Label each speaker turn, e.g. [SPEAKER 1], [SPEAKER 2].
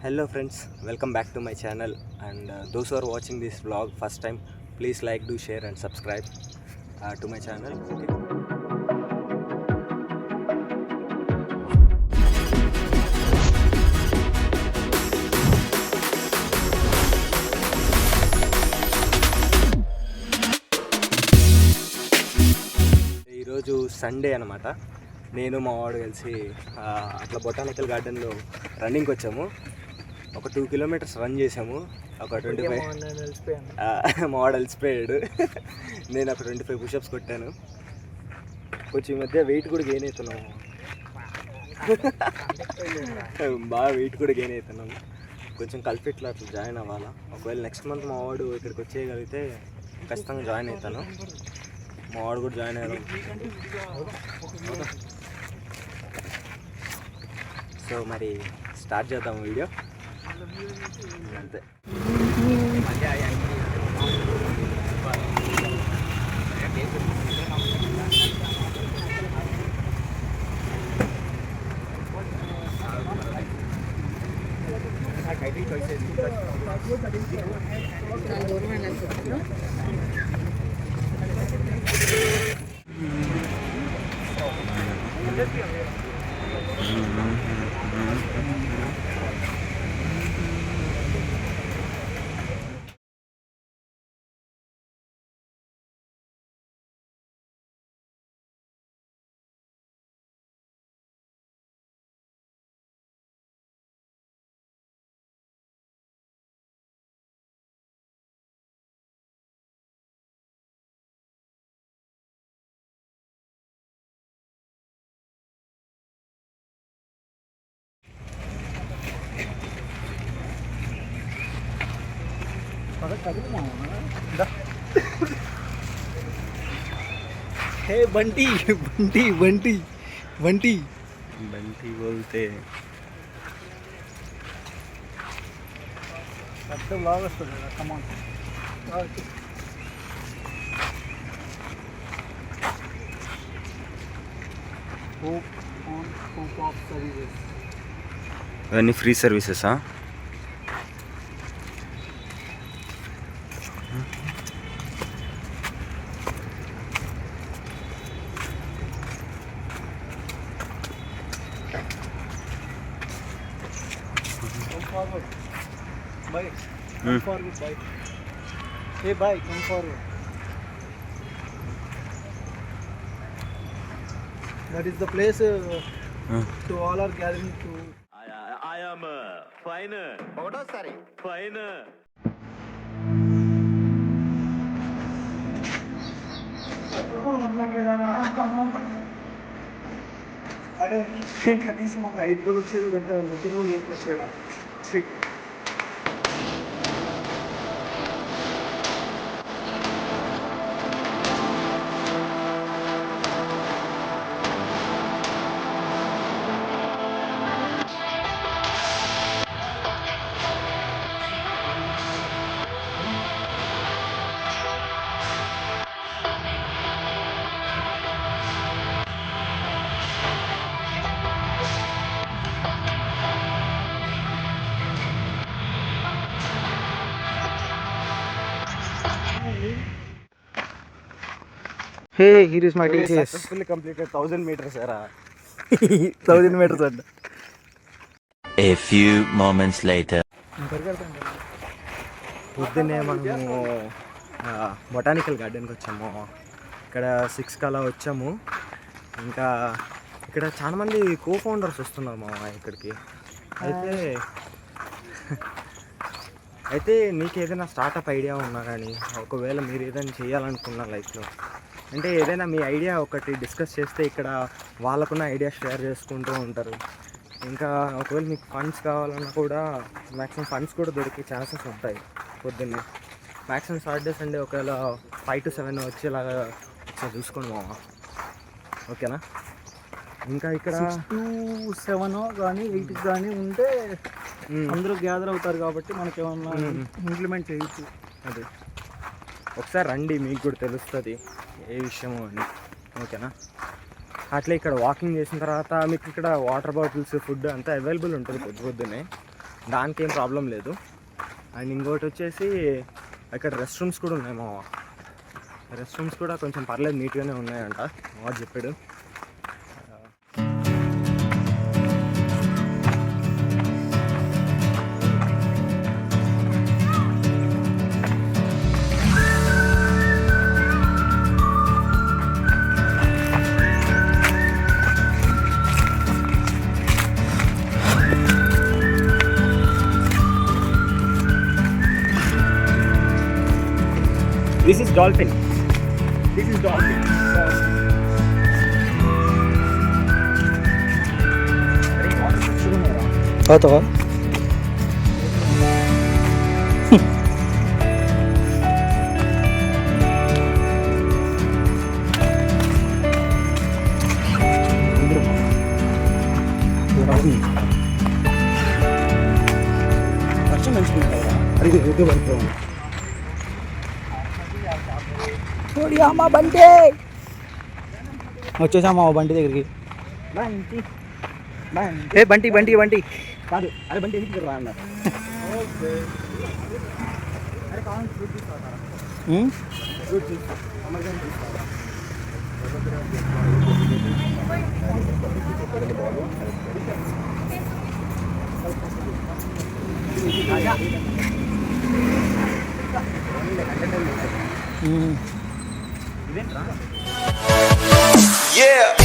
[SPEAKER 1] Hello friends, welcome back to my channel, and those who are watching this vlog first time, please like, do share and subscribe to my channel. Okay. ఈరోజు Sunday అనమాట. నేను మా వాడు కలిసి అట్లా botanical గార్డెన్లో రన్నింగ్కి వచ్చాము. ఒక 2 కిలోమీటర్స్ రన్ చేసాము. ఒక 25 మా వాడు అలసిపోయాడు. నేను ఒక 25 పుషప్స్ కొట్టాను. కొంచెం ఈ మధ్య వెయిట్ కూడా గెయిన్ అవుతున్నాము. బాగా వెయిట్ కూడా గెయిన్ అవుతున్నాము. కొంచెం కలిపిట్లో అట్లా జాయిన్ అవ్వాలా. ఒకవేళ నెక్స్ట్ మంత్ మా వాడు ఇక్కడికి వచ్చేయగలిగితే ఖచ్చితంగా జాయిన్ అవుతాను. మా వాడు కూడా జాయిన్ అయ్యారు. సో మరి స్టార్ట్ చేద్దాం వీడియో. అంతే.
[SPEAKER 2] हे बंटी बंटी बंटी बंटी
[SPEAKER 1] बंटी बोलते
[SPEAKER 2] పెద్ద బ్లాగ్ వస్తుంది కదా. Come on hop on hop off services.
[SPEAKER 1] ఇవన్నీ ఫ్రీ సర్వీసెసా?
[SPEAKER 2] Come forward. Bye. Come forward. Bye. Hey, bye. Come forward. That is the place to all are gathering to.
[SPEAKER 3] I am fine. Fine.
[SPEAKER 2] అరే కనీసం ఒక 5 రోజులు వచ్చేది గంట రోజు వచ్చాడు. Hey, here is my TCS.
[SPEAKER 1] Successfully completed 1000 meters era.
[SPEAKER 2] 1000 meters అంట.
[SPEAKER 3] A few moments later.
[SPEAKER 1] పొద్దున్నే మనము బొటానికల్ గార్డెన్కి వచ్చాము. ఇక్కడ 6కి అలా వచ్చాము. ఇంకా ఇక్కడ చాలా మంది కో-ఫౌండర్స్ వస్తున్నారు మా ఇక్కడికి. అయితే మీకు ఏదైనా స్టార్టప్ ఐడియా ఉన్నా కానీ, ఒకవేళ మీరు ఏదైనా చేయాలనుకున్న లైఫ్లో, అంటే ఏదైనా మీ ఐడియా ఒకటి డిస్కస్ చేస్తే ఇక్కడ వాళ్ళకున్న ఐడియా షేర్ చేసుకుంటూ ఉంటారు. ఇంకా ఒకవేళ మీకు ఫండ్స్ కావాలన్నా కూడా మ్యాక్సిమం ఫండ్స్ కూడా దొరికే ఛాన్సెస్ ఉంటాయి. పొద్దున్నే మ్యాక్సిమం సాటర్డే సండే ఒకవేళ 5 to 7 వచ్చేలాగా ఒకసారి చూసుకోండి మామ. ఓకేనా? ఇంకా ఇక్కడ
[SPEAKER 2] 6 to 7 కానీ 8 కానీ ఉంటే అందరూ గ్యాదర్ అవుతారు కాబట్టి మనకి ఏమన్నా ఇంప్లిమెంట్ చేయొచ్చు.
[SPEAKER 1] అదే ఒకసారి రండి, మీకు కూడా తెలుస్తుంది ఏ విషయమో అని. ఓకేనా? అట్లా ఇక్కడ వాకింగ్ చేసిన తర్వాత మీకు ఇక్కడ వాటర్ బాటిల్స్, ఫుడ్ అంతా అవైలబుల్ ఉంటుంది పొద్దున్నే. దానికి ఏం ప్రాబ్లం లేదు. అండ్ ఇంకోటి వచ్చేసి ఇక్కడ రెస్ట్ రూమ్స్ కూడా ఉన్నాయి మా రెస్ట్ రూమ్స్ కూడా కొంచెం పర్లేదు నీట్గానే ఉన్నాయంట మా చెప్పాడు. This is dolphin. This is dolphin.
[SPEAKER 2] అవుతావా?
[SPEAKER 1] వర్షం మంచిగా అది యూట్యూబ్ అనుకో.
[SPEAKER 2] అమ్మా బండి వచ్చేసామా బండి దగ్గరికి. ఏ బంటి బంటి బంటి
[SPEAKER 1] కాదు అరే బండి ఎందుకు రా అన్నారు.
[SPEAKER 2] Yeah.